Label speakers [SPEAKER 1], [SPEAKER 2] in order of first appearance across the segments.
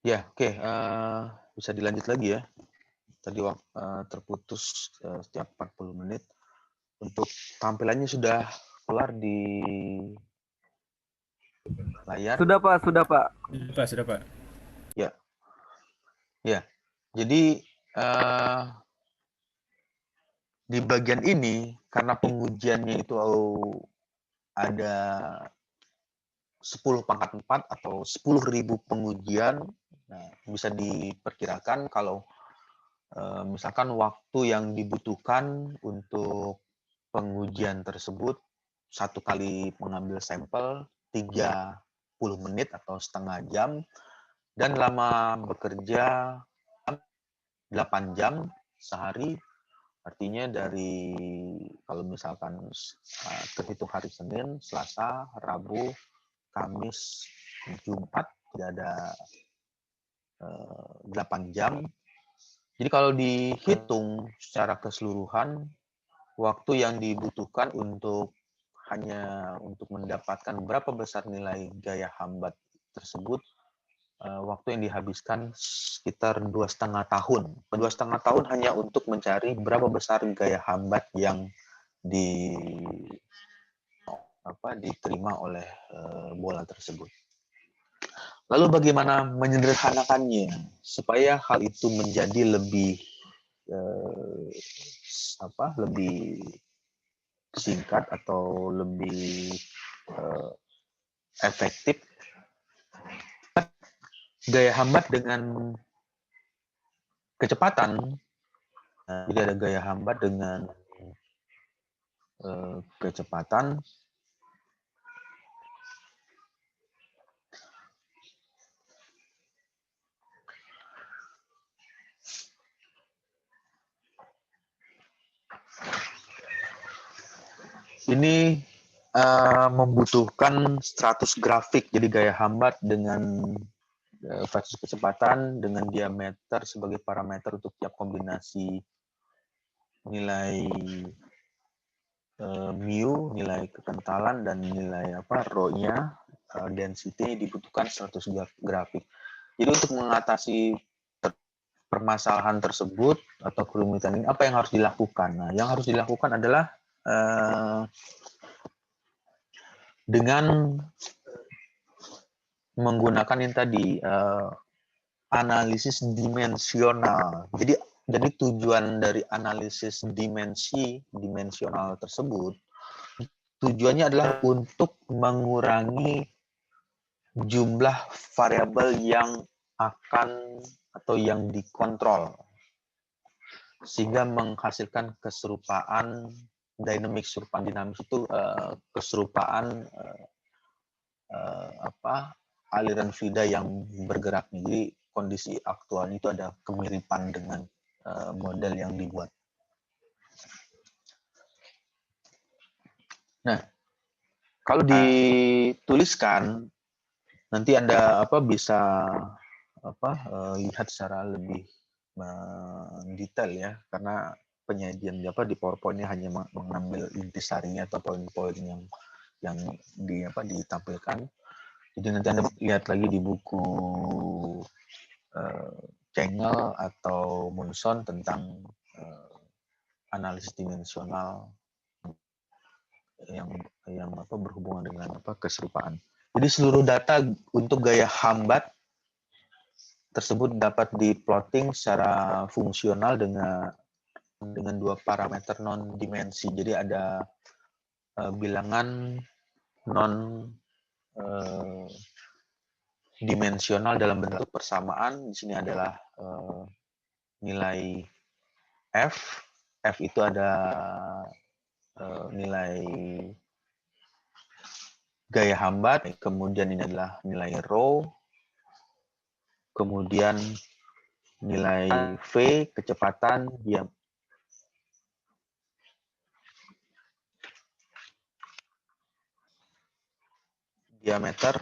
[SPEAKER 1] Ya, oke, bisa dilanjut lagi ya. Tadi terputus setiap 40 menit. Untuk tampilannya sudah keluar di layar.
[SPEAKER 2] Sudah Pak, sudah Pak.
[SPEAKER 3] Sudah Pak.
[SPEAKER 1] Ya, ya. Jadi di bagian ini karena pengujiannya itu ada 10 pangkat 4 atau 10.000 pengujian. Nah, bisa diperkirakan kalau misalkan waktu yang dibutuhkan untuk pengujian tersebut satu kali mengambil sampel 30 menit atau setengah jam, dan lama bekerja 8 jam sehari. Artinya dari kalau misalkan terhitung hari Senin, Selasa, Rabu, Kamis, Jumat tidak ada 8 jam. Jadi kalau dihitung secara keseluruhan, waktu yang dibutuhkan hanya untuk mendapatkan berapa besar nilai gaya hambat tersebut, waktu yang dihabiskan sekitar 2,5 tahun. 2,5 tahun hanya untuk mencari berapa besar gaya hambat yang diterima oleh bola tersebut. Lalu bagaimana menyederhanakannya supaya hal itu menjadi lebih lebih singkat atau lebih efektif? Gaya hambat dengan kecepatan. Jadi ada gaya hambat dengan kecepatan. Ini membutuhkan 100 grafik. Jadi gaya hambat dengan versus kecepatan dengan diameter sebagai parameter untuk tiap kombinasi nilai mu, nilai kekentalan, dan nilai rho-nya, density, dibutuhkan 100 grafik. Jadi untuk mengatasi permasalahan tersebut atau kerumitan ini, apa yang harus dilakukan? Nah, yang harus dilakukan adalah dengan menggunakan yang tadi, analisis dimensional. Jadi tujuan dari analisis dimensional tersebut, tujuannya adalah untuk mengurangi jumlah variabel yang akan atau yang dikontrol, sehingga menghasilkan keserupaan dinamis itu keserupaan aliran fluida yang bergerak. Jadi kondisi aktualnya itu ada kemiripan dengan model yang dibuat. Nah, kalau dituliskan nanti Anda bisa lihat secara lebih detail ya, karena penyajian di PowerPoint-nya hanya mengambil intisarinya atau poin-poin yang ditampilkan. Jadi nanti Anda lihat lagi di buku Cengel atau Munson tentang analisis dimensional yang berhubungan dengan keserupaan. Jadi seluruh data untuk gaya hambat tersebut dapat diplotting secara fungsional dengan dua parameter non dimensi. Jadi ada bilangan non dimensional dalam bentuk persamaan. Di sini adalah nilai F. F itu ada nilai gaya hambat, kemudian ini adalah nilai rho, kemudian nilai V, kecepatan, diameter,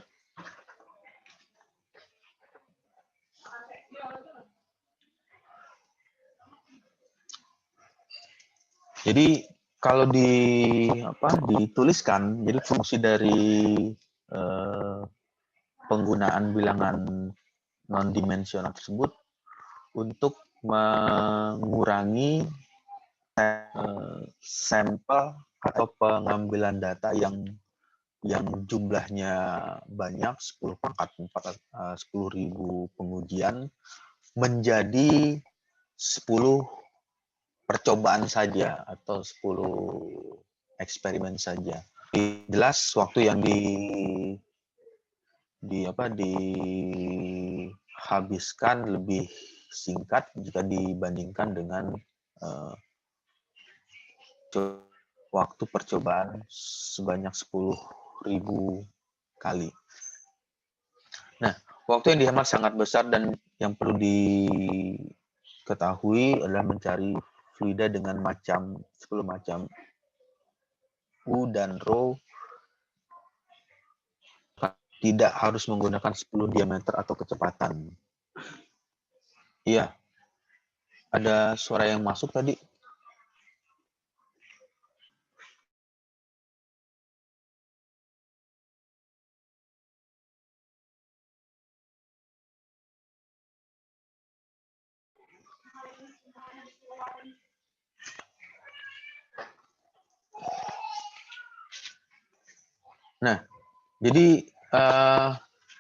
[SPEAKER 1] jadi kalau dituliskan, jadi fungsi dari penggunaan bilangan non-dimensional tersebut untuk mengurangi sampel atau pengambilan data yang jumlahnya banyak, 10 pangkat 10.000 pengujian menjadi 10 percobaan saja atau 10 eksperimen saja. Jelas waktu yang dihabiskan lebih singkat jika dibandingkan dengan waktu percobaan sebanyak 10.000 kali. Nah, waktu yang dihemat sangat besar dan yang perlu diketahui adalah mencari fluida dengan 10 macam U dan Rho tidak harus menggunakan 10 diameter atau kecepatan. Iya, ada suara yang masuk tadi. Nah, jadi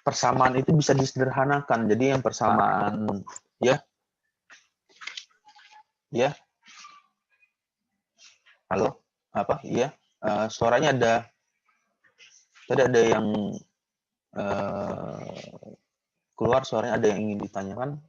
[SPEAKER 1] persamaan itu bisa disederhanakan. Jadi yang persamaan ya, halo, apa? Iya, suaranya ada. Tadi ada yang keluar suaranya, ada yang ingin ditanyakan.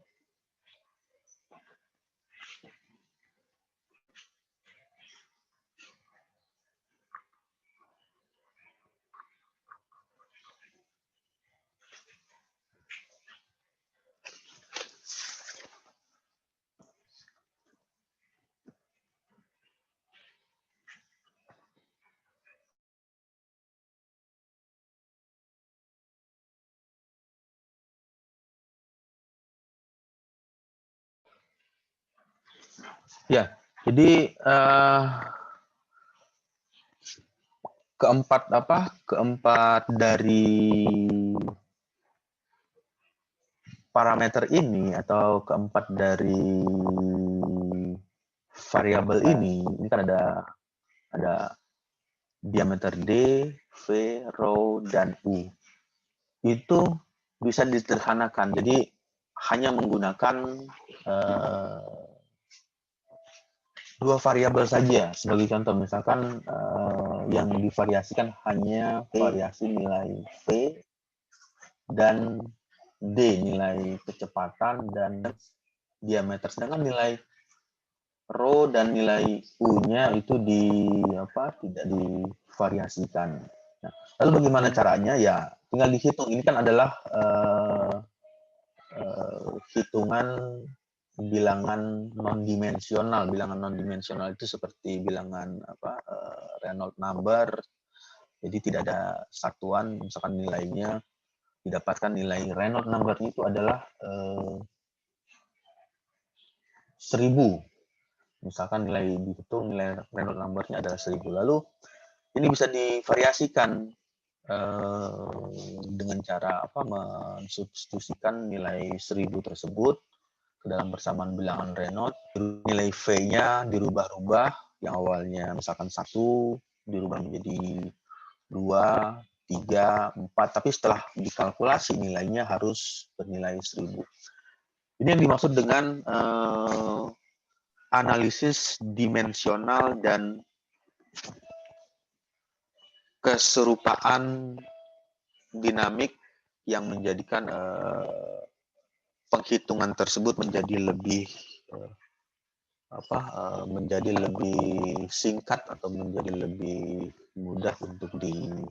[SPEAKER 1] Ya, jadi keempat dari parameter ini atau keempat dari variabel ini kan ada diameter D, V, Rho, dan U. Itu bisa disederhanakan. Jadi hanya menggunakan dua variabel saja. Sebagai contoh, misalkan yang divariasikan hanya variasi nilai V dan D, nilai kecepatan dan diameter. Sedangkan nilai Rho dan nilai U-nya itu tidak divariasikan. Nah, lalu bagaimana caranya? Ya, tinggal dihitung. Ini kan adalah hitungan bilangan non-dimensional. Bilangan non-dimensional itu seperti bilangan Reynolds number. Jadi tidak ada satuan, misalkan nilainya didapatkan nilai Reynolds number itu adalah 1000. Misalkan nilai dihitung nilai Reynolds number-nya adalah 1000. Lalu ini bisa divariasikan dengan cara mensubstitusikan nilai 1000 tersebut ke dalam persamaan bilangan Reynolds. Nilai V-nya dirubah-rubah, yang awalnya misalkan 1 dirubah menjadi 2, 3, 4, tapi setelah dikalkulasi nilainya harus bernilai 1000. Ini yang dimaksud dengan analisis dimensional dan keserupaan dinamik yang menjadikan penghitungan tersebut menjadi lebih menjadi lebih singkat atau menjadi lebih mudah untuk dilakukan.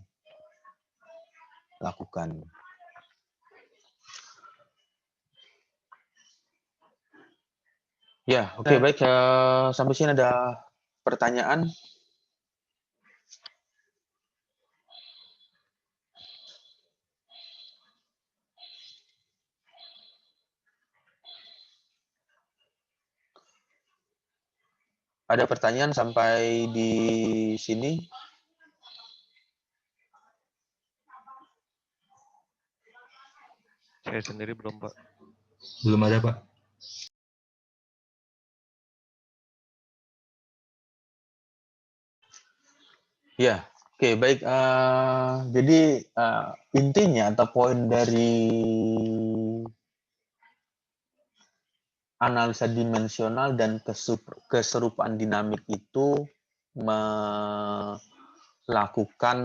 [SPEAKER 1] Ya, oke, baik. Sampai sini ada pertanyaan? Ada pertanyaan sampai di sini?
[SPEAKER 2] Saya sendiri belum, Pak. Belum ada, Pak.
[SPEAKER 1] Ya, oke, baik. Jadi intinya atau poin dari analisa dimensional dan keserupaan dinamik itu melakukan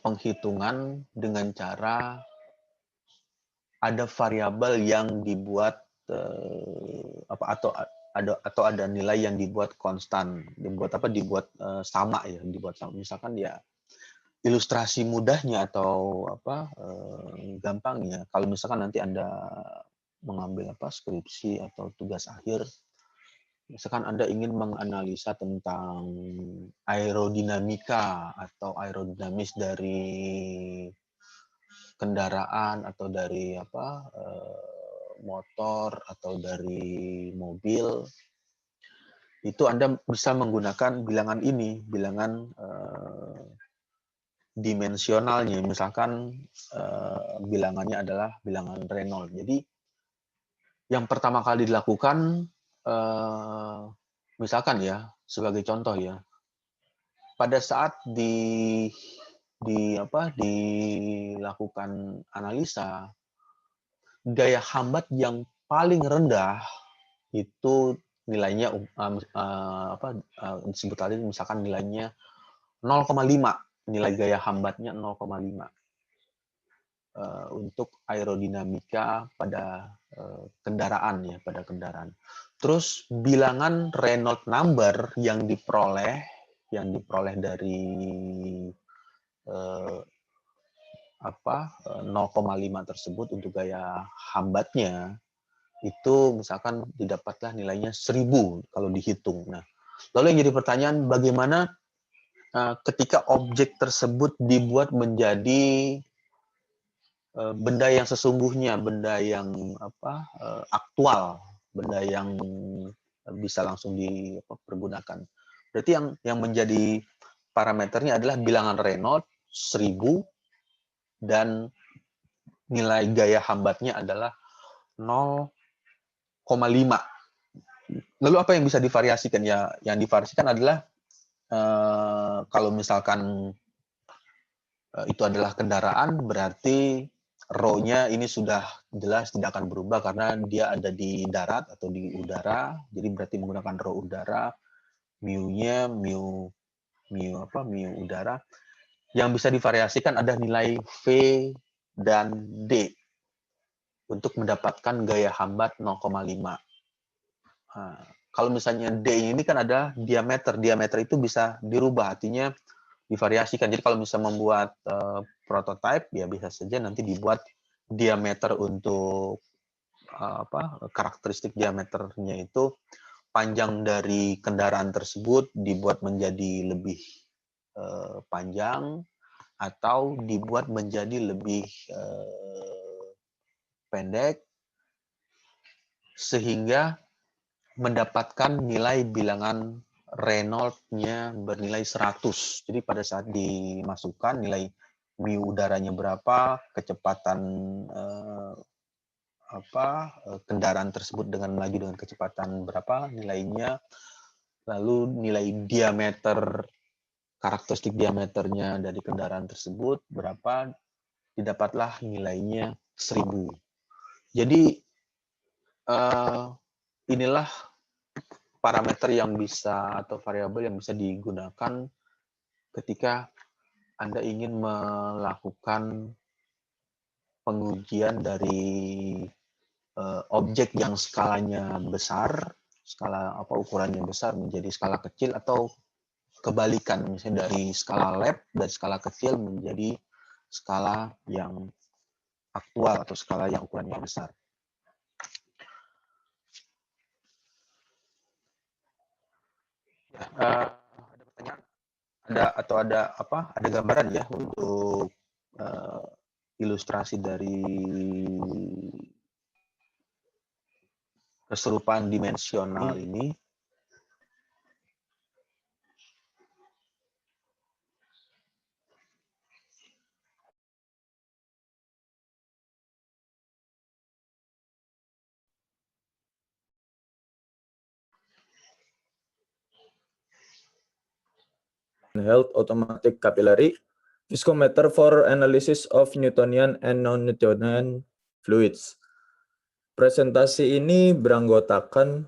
[SPEAKER 1] penghitungan dengan cara ada variabel yang dibuat atau ada nilai yang dibuat konstan, dibuat sama ya, dibuat sama. Misalkan ya ilustrasi mudahnya atau gampangnya, kalau misalkan nanti Anda mengambil skripsi atau tugas akhir, misalkan Anda ingin menganalisa tentang aerodinamika atau aerodinamis dari kendaraan atau dari motor atau dari mobil, itu Anda bisa menggunakan bilangan ini, bilangan dimensionalnya. Misalkan bilangannya adalah bilangan Reynolds. Jadi yang pertama kali dilakukan, misalkan ya, sebagai contoh ya, pada saat dilakukan analisa, gaya hambat yang paling rendah itu nilainya disebut tadi misalkan nilainya 0,5, nilai gaya hambatnya 0,5 untuk aerodinamika pada kendaraan ya, pada kendaraan. Terus bilangan Reynolds number yang diperoleh dari 0,5 tersebut untuk gaya hambatnya itu misalkan didapatlah nilainya 1000 kalau dihitung. Nah, lalu yang jadi pertanyaan, bagaimana ketika objek tersebut dibuat menjadi benda yang sesungguhnya, benda yang aktual, benda yang bisa langsung dipergunakan. Berarti yang menjadi parameternya adalah bilangan Reynolds 1000 dan nilai gaya hambatnya adalah 0,5. Lalu apa yang bisa divariasikan? Ya, yang divariasikan adalah kalau misalkan itu adalah kendaraan, berarti rho-nya ini sudah jelas tidak akan berubah karena dia ada di darat atau di udara. Jadi berarti menggunakan rho udara, mu-nya mu udara. Yang bisa divariasikan ada nilai V dan D untuk mendapatkan gaya hambat 0,5. Nah, kalau misalnya D ini kan ada diameter. Diameter itu bisa dirubah, artinya divariasikan. Jadi kalau misalnya membuat prototype, ya bisa saja nanti dibuat diameter untuk karakteristik diameternya itu panjang dari kendaraan tersebut dibuat menjadi lebih panjang atau dibuat menjadi lebih pendek sehingga mendapatkan nilai bilangan Reynolds-nya bernilai 100. Jadi pada saat dimasukkan nilai mu udaranya berapa, kecepatan kendaraan tersebut dengan melaju dengan kecepatan berapa nilainya, lalu nilai diameter, karakteristik diameternya dari kendaraan tersebut berapa, didapatlah nilainya 1000. Jadi inilah parameter yang bisa atau variabel yang bisa digunakan ketika Anda ingin melakukan pengujian dari objek yang skalanya besar, ukurannya besar menjadi skala kecil, atau kebalikan, misalnya dari skala lab, dari skala kecil menjadi skala yang aktual atau skala yang ukurannya besar. Ada pertanyaan? Ada gambaran ya untuk ilustrasi dari keserupaan dimensional ini?
[SPEAKER 2] handheld automatic capillary viscometer for analysis of Newtonian and non-Newtonian fluids. Presentasi ini beranggotakan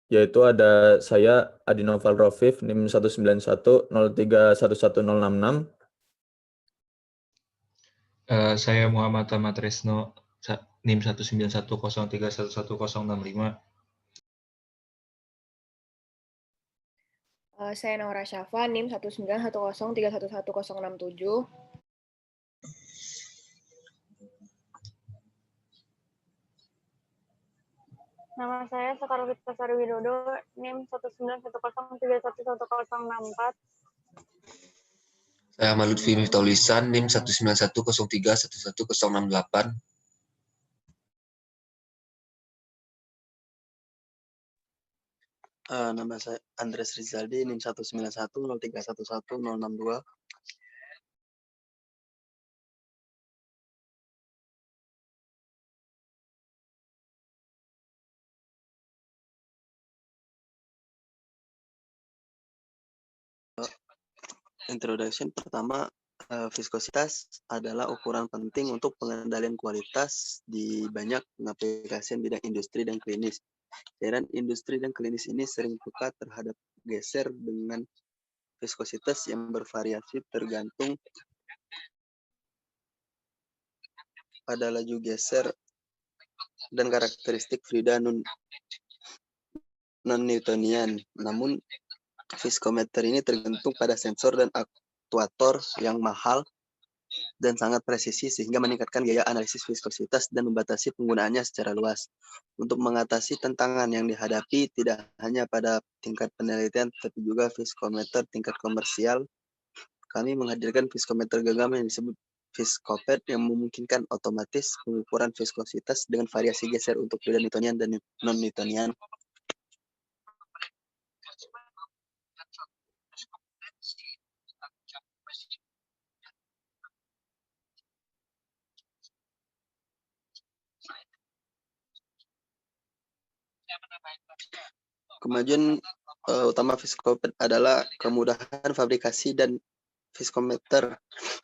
[SPEAKER 2] yaitu ada saya Adi Noval Rofif NIM 19103111066.
[SPEAKER 3] Saya Muhammad Ahmad Tresno NIM 19103111065.
[SPEAKER 4] Saya Naura Syafa NIM 19103111067.
[SPEAKER 5] Nama saya Sekar Fitri Widodo, NIM 19103111064.
[SPEAKER 6] Saya Ahmad Lutfi Miftaulisan, NIM 19103111068.
[SPEAKER 7] Nama saya Andres Rizaldi, NIM 19103111062. Introduction pertama, viskositas adalah ukuran penting untuk pengendalian kualitas di banyak aplikasi bidang industri dan klinis. Cairan industri dan klinis ini sering peka terhadap geser dengan viskositas yang bervariasi tergantung pada laju geser dan karakteristik fluida non-Newtonian. Namun, viskometer ini tergantung pada sensor dan aktuator yang mahal dan sangat presisi sehingga meningkatkan gaya analisis viskositas dan membatasi penggunaannya secara luas. Untuk mengatasi tantangan yang dihadapi tidak hanya pada tingkat penelitian tapi juga viskometer tingkat komersial, kami menghadirkan viskometer genggam yang disebut viskopet yang memungkinkan otomatis pengukuran viskositas dengan variasi geser untuk fluida Newtonian dan non-Newtonian. Kemajuan utama viskopet adalah kemudahan fabrikasi dan viskometer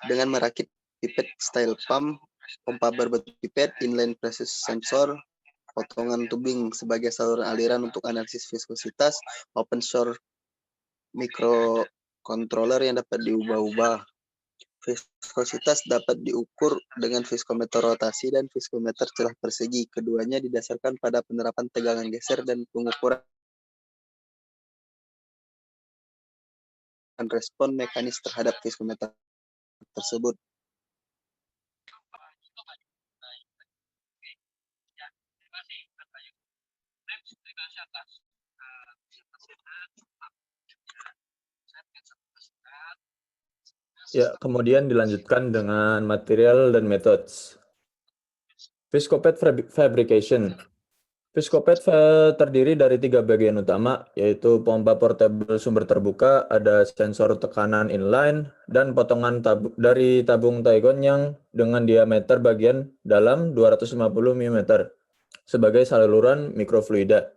[SPEAKER 7] dengan merakit pipet style pump, pompa berbatu pipet, inline pressure sensor, potongan tubing sebagai saluran aliran untuk analisis viskositas, open source microcontroller yang dapat diubah-ubah. Viskositas dapat diukur dengan viskometer rotasi dan viskometer celah persegi. Keduanya didasarkan pada penerapan tegangan geser dan pengukuran respon mekanis terhadap viskometer tersebut.
[SPEAKER 2] Ya, kemudian dilanjutkan dengan material dan methods. Viskopet fabrication. Viskopet terdiri dari 3 bagian utama, yaitu pompa portable sumber terbuka, ada sensor tekanan inline, dan potongan dari tabung Taigon yang dengan diameter bagian dalam 250 mm sebagai saluran mikrofluida.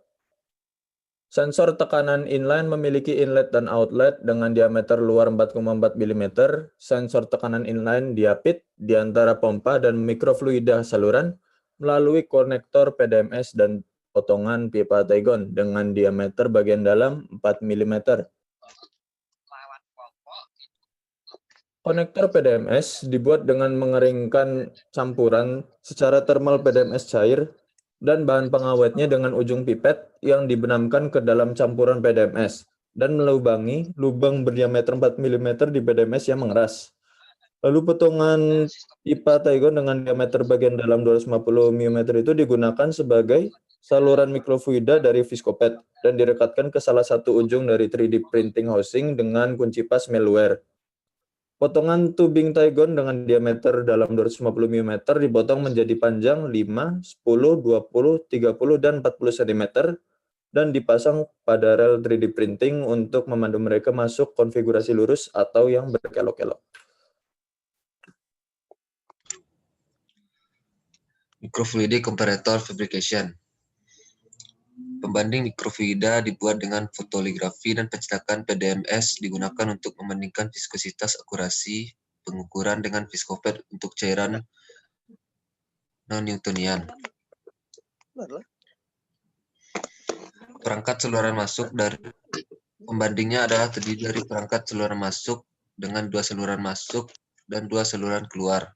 [SPEAKER 2] Sensor tekanan inline memiliki inlet dan outlet dengan diameter luar 4,4 mm. Sensor tekanan inline diapit di antara pompa dan mikrofluida saluran melalui konektor PDMS dan potongan pipa Taigon dengan diameter bagian dalam 4 mm. Konektor PDMS dibuat dengan mengeringkan campuran secara thermal PDMS cair dan bahan pengawetnya dengan ujung pipet yang dibenamkan ke dalam campuran PDMS dan melubangi lubang berdiameter 4 mm di PDMS yang mengeras. Lalu potongan pipa Taigon dengan diameter bagian dalam 250 mm itu digunakan sebagai saluran mikrofluida dari viskopet dan direkatkan ke salah satu ujung dari 3D printing housing dengan kunci pas malware. Potongan tubing Taigon dengan diameter dalam 250 mm dipotong menjadi panjang 5, 10, 20, 30, dan 40 cm dan dipasang pada rel 3D printing untuk memandu mereka masuk konfigurasi lurus atau yang berkelok-kelok.
[SPEAKER 6] Microfluidic comparator fabrication. Pembanding mikrofluida dibuat dengan fotolitografi dan pencetakan PDMS digunakan untuk membandingkan viskositas akurasi pengukuran dengan viskopet untuk cairan non-Newtonian. Perangkat saluran masuk dari pembandingnya adalah terdiri dari perangkat saluran masuk dengan 2 saluran masuk dan 2 saluran keluar.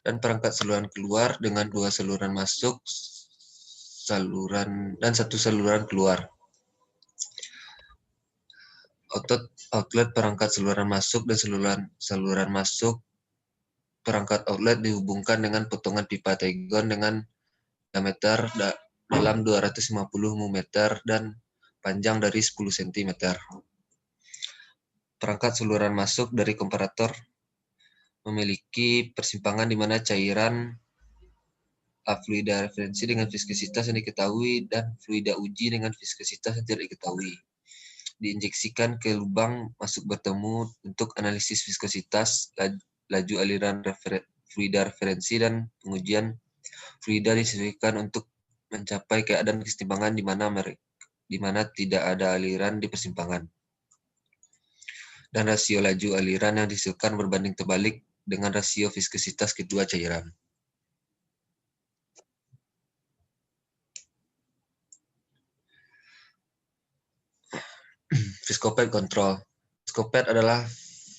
[SPEAKER 6] Dan perangkat saluran keluar dengan 2 saluran masuk dan 1 saluran keluar. Outlet perangkat saluran masuk dan saluran masuk perangkat outlet dihubungkan dengan potongan pipa Taigon dengan diameter dalam 250 mm dan panjang dari 10 cm. Perangkat saluran masuk dari komparator memiliki persimpangan di mana cairan fluida referensi dengan viskositas yang diketahui dan fluida uji dengan viskositas yang tidak diketahui. Diinjeksikan ke lubang masuk bertemu untuk analisis viskositas, laju aliran fluida referensi, dan pengujian fluida disesuaikan untuk mencapai keadaan kesetimbangan di mana tidak ada aliran di persimpangan. Dan rasio laju aliran yang dihasilkan berbanding terbalik dengan rasio viskositas kedua cairan. Viskopet kontrol. Viskopet adalah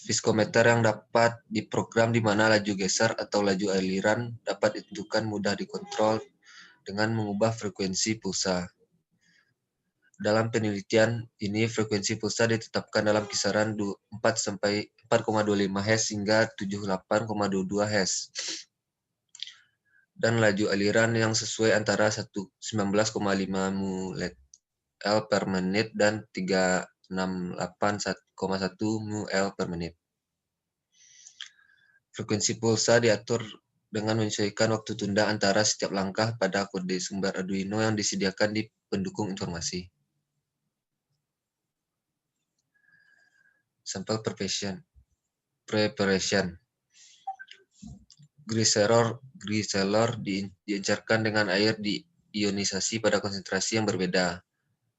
[SPEAKER 6] viskometer yang dapat diprogram di mana laju geser atau laju aliran dapat ditentukan mudah dikontrol dengan mengubah frekuensi pulsa. Dalam penelitian ini, frekuensi pulsa ditetapkan dalam kisaran 4,25 Hz hingga 78,22 Hz. Dan laju aliran yang sesuai antara 19,5 mL per menit dan 368,1 mL per menit. Frekuensi pulsa diatur dengan menyesuaikan waktu tunda antara setiap langkah pada kode sumber Arduino yang disediakan di pendukung informasi. Sample preparation. Glycerol diencerkan dengan air diionisasi pada konsentrasi yang berbeda,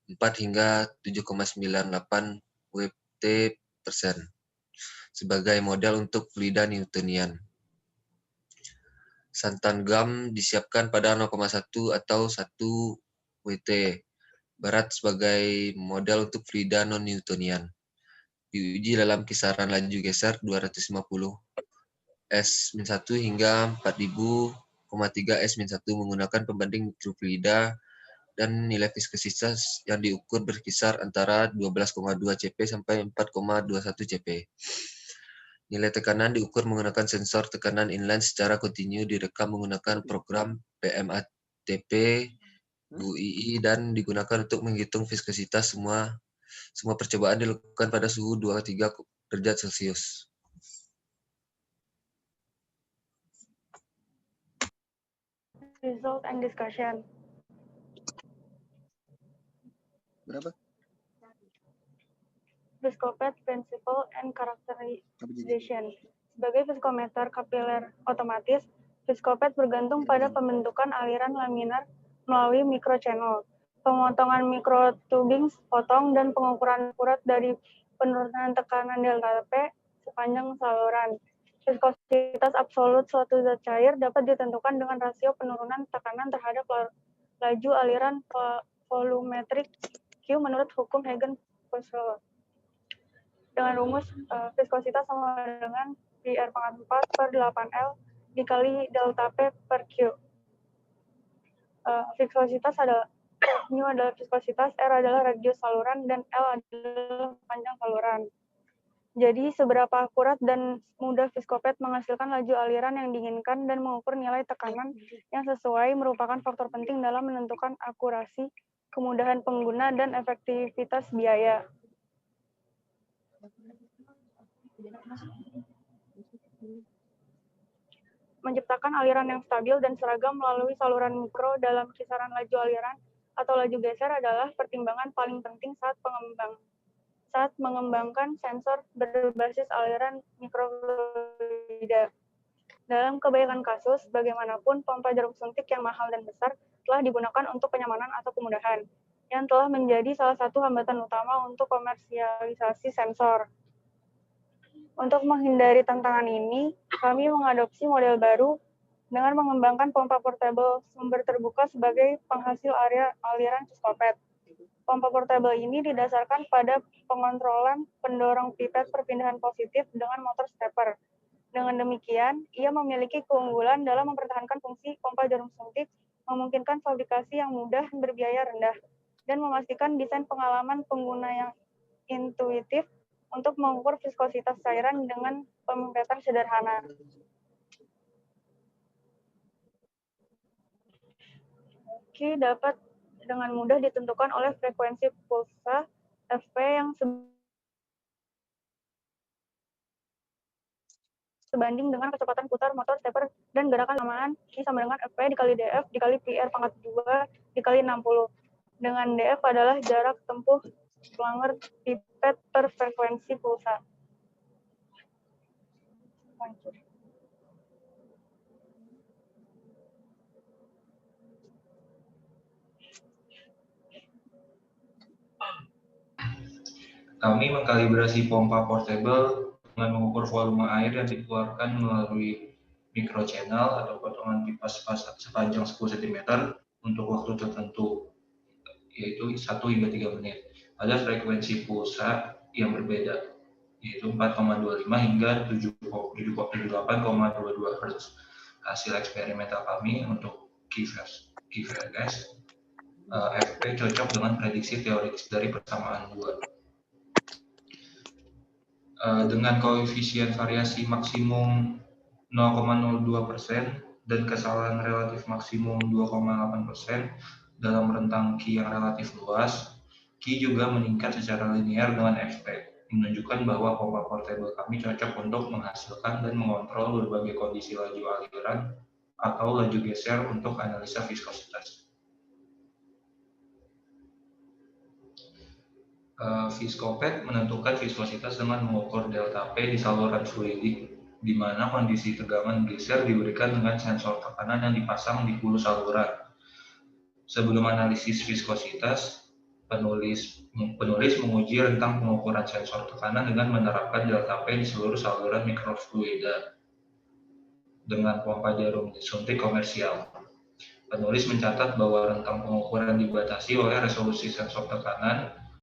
[SPEAKER 6] 4 hingga 7,98 Wt%, sebagai model untuk fluida Newtonian. Santan gam disiapkan pada 0,1 atau 1 Wt barat sebagai model untuk fluida non-Newtonian. Diuji dalam kisaran laju geser 250 S-1 hingga 4000,3 S-1 menggunakan pembanding mikrofluida dan nilai viskositas yang diukur berkisar antara 12,2 cp sampai 4,21 cp. Nilai tekanan diukur menggunakan sensor tekanan inline secara kontinu direkam menggunakan program PMATP GUI dan digunakan untuk menghitung viskositas. Semua percobaan dilakukan pada suhu 23 derajat Celcius.
[SPEAKER 5] Result and discussion.
[SPEAKER 7] Berapa?
[SPEAKER 5] Viskopet principle and characterization. Sebagai viskometer kapiler otomatis, viskopet bergantung pada pembentukan aliran laminar melalui microchannel, pemotongan microtubing potong, dan pengukuran akurat dari penurunan tekanan delta P sepanjang saluran. Viskositas absolut suatu zat cair dapat ditentukan dengan rasio penurunan tekanan terhadap laju aliran volumetrik Q menurut hukum Hagen-Poiseuille. Dengan rumus viskositas sama dengan PR pangkat 4 per 8L dikali delta P per Q. Viskositas adalah mu adalah viskositas, R adalah radius saluran, dan L adalah panjang saluran. Jadi, seberapa akurat dan mudah viskopet menghasilkan laju aliran yang diinginkan dan mengukur nilai tekanan yang sesuai merupakan faktor penting dalam menentukan akurasi, kemudahan pengguna, dan efektivitas biaya. Menciptakan aliran yang stabil dan seragam melalui saluran mikro dalam kisaran laju aliran atau laju geser adalah pertimbangan paling penting saat mengembangkan sensor berbasis aliran mikrofluida. Dalam kebanyakan kasus, bagaimanapun pompa jarum suntik yang mahal dan besar telah digunakan untuk kenyamanan atau kemudahan, yang telah menjadi salah satu hambatan utama untuk komersialisasi sensor. Untuk menghindari tantangan ini, kami mengadopsi model baru dengan mengembangkan pompa portable sumber terbuka sebagai penghasil aliran Viscopet. Pompa portable ini didasarkan pada pengontrolan pendorong pipet perpindahan positif dengan motor stepper. Dengan demikian, ia memiliki keunggulan dalam mempertahankan fungsi pompa jarum suntik, memungkinkan fabrikasi yang mudah dan berbiaya rendah, dan memastikan desain pengalaman pengguna yang intuitif untuk mengukur viskositas cairan dengan pemipetan sederhana. Oke, dapat dengan mudah ditentukan oleh frekuensi pulsa FP yang sebanding dengan kecepatan putar motor stepper dan gerakan samaan Q sama dengan FP dikali DF dikali PR pangkat 2 dikali 60. Dengan DF adalah jarak tempuh flanger pipet per frekuensi pulsa. Lanjut.
[SPEAKER 3] Kami mengkalibrasi pompa portable dengan mengukur volume air yang dikeluarkan melalui microchannel atau potongan pipa sepanjang 10 cm untuk waktu tertentu, yaitu 1 hingga 3 menit, pada frekuensi pulsa yang berbeda, yaitu 4,25 hingga 78,22 Hz. Hasil eksperimental kami untuk KVS FP cocok dengan prediksi teoritis dari persamaan 2. Dengan koefisien variasi maksimum 0,02% dan kesalahan relatif maksimum 2,8% dalam rentang Q yang relatif luas, Q juga meningkat secara linear dengan FP, menunjukkan bahwa pompa portable kami cocok untuk menghasilkan dan mengontrol berbagai kondisi laju aliran atau laju geser untuk analisa viskositas. Viscopet menentukan viskositas dengan mengukur delta P di saluran fluidik, di mana kondisi tegangan geser diberikan dengan sensor tekanan yang dipasang di hulu saluran. Sebelum analisis viskositas, penulis menguji rentang pengukuran sensor tekanan dengan menerapkan delta P di seluruh saluran mikrofluida dengan pompa jarum suntik komersial. Penulis mencatat bahwa rentang pengukuran dibatasi oleh resolusi sensor tekanan